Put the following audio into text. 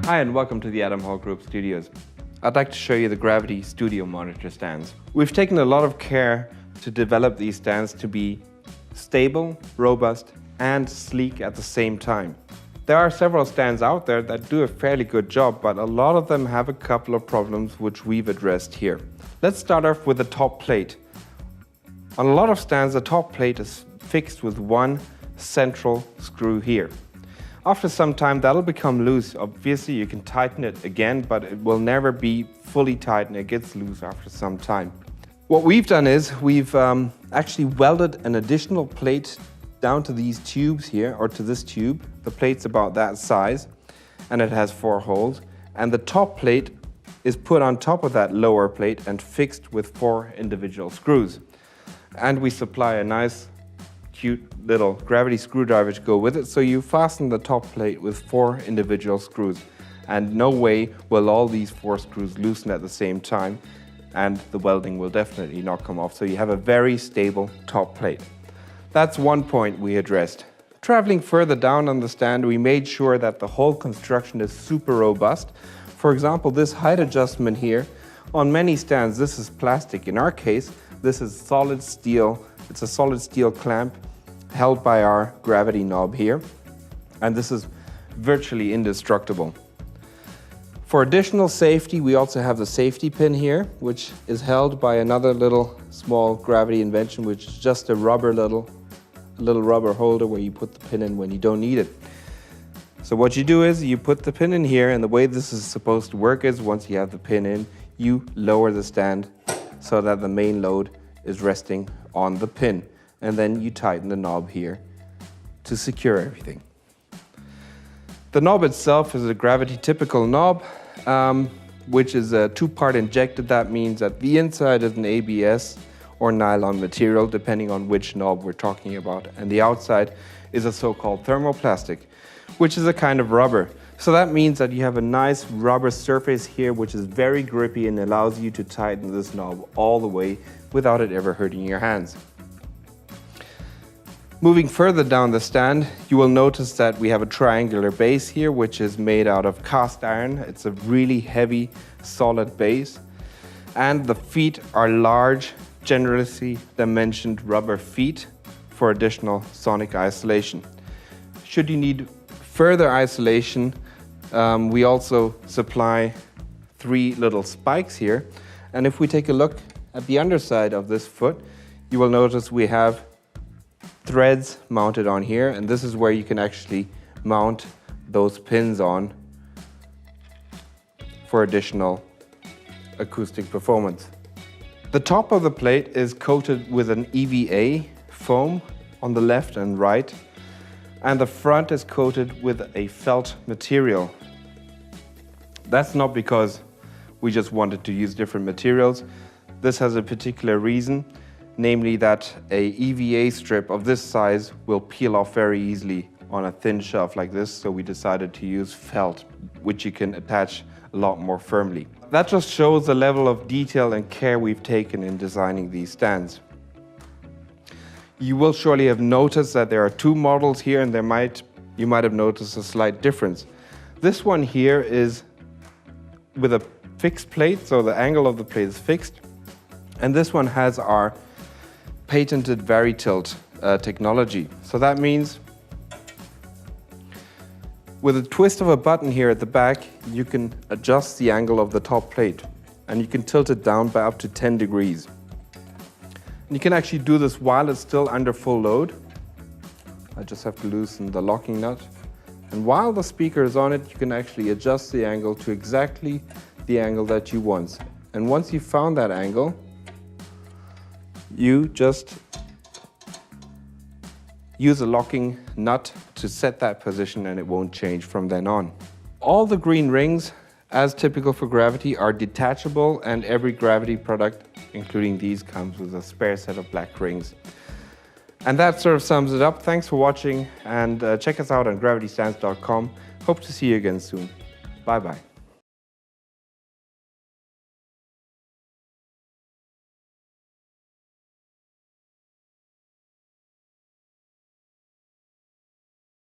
Hi and welcome to the Adam Hall Group Studios. I'd like to show you the Gravity Studio Monitor stands. We've taken a lot of care to develop these stands to be stable, robust and sleek at the same time. There are several stands out there that do a fairly good job, but a lot of them have a couple of problems which we've addressed here. Let's start off with the top plate. On a lot of stands, the top plate is fixed with one central screw here. After some time that'll become loose. Obviously you can tighten it again, but it will never be fully tightened. It gets loose after some time. What we've done is we've actually welded an additional plate down to these tubes here, or to this tube. The plate's about that size and it has 4 holes, and the top plate is put on top of that lower plate and fixed with 4 individual screws. And we supply a nice cute little gravity screwdriver to go with it, so you fasten the top plate with 4 individual screws, and no way will all these 4 screws loosen at the same time, and the welding will definitely not come off, so you have a very stable top plate. That's one point we addressed. Traveling further down on the stand, we made sure that the whole construction is super robust. For example, this height adjustment here, on many stands this is plastic. In our case, this is solid steel. It's a solid steel clamp held by our gravity knob here, and this is virtually indestructible. For additional safety, we also have the safety pin here, which is held by another little small gravity invention, which is just a little rubber holder where you put the pin in when you don't need it. So what you do is you put the pin in here, and the way this is supposed to work is once you have the pin in, you lower the stand so that the main load is resting on the pin, and then you tighten the knob here to secure everything. The knob itself is a gravity typical knob, which is a 2-part injected. That means that the inside is an ABS or nylon material, depending on which knob we're talking about, and the outside is a so-called thermoplastic, which is a kind of rubber. So that means that you have a nice rubber surface here, which is very grippy and allows you to tighten this knob all the way without it ever hurting your hands. Moving further down the stand, you will notice that we have a triangular base here, which is made out of cast iron. It's a really heavy, solid base. And the feet are large, generously dimensioned rubber feet for additional sonic isolation. Should you need further isolation, we also supply 3 little spikes here. And if we take a look at the underside of this foot, you will notice we have threads mounted on here, and this is where you can actually mount those pins on for additional acoustic performance. The top of the plate is coated with an EVA foam on the left and right, and the front is coated with a felt material. That's not because we just wanted to use different materials. This has a particular reason, namely that a EVA strip of this size will peel off very easily on a thin shelf like this, so we decided to use felt, which you can attach a lot more firmly. That just shows the level of detail and care we've taken in designing these stands. You will surely have noticed that there are 2 models here, and you might have noticed a slight difference. This one here is with a fixed plate, so the angle of the plate is fixed, and this one has our patented VariTilt technology. So that means with a twist of a button here at the back, you can adjust the angle of the top plate, and you can tilt it down by up to 10 degrees. And you can actually do this while it's still under full load. I just have to loosen the locking nut. And while the speaker is on it, you can actually adjust the angle to exactly the angle that you want. And once you've found that angle, you just use a locking nut to set that position, and it won't change from then on. All the green rings, as typical for Gravity, are detachable, and every Gravity product, including these, comes with a spare set of black rings. And that sort of sums it up. Thanks for watching, and check us out on gravitystands.com. Hope to see you again soon. Bye bye.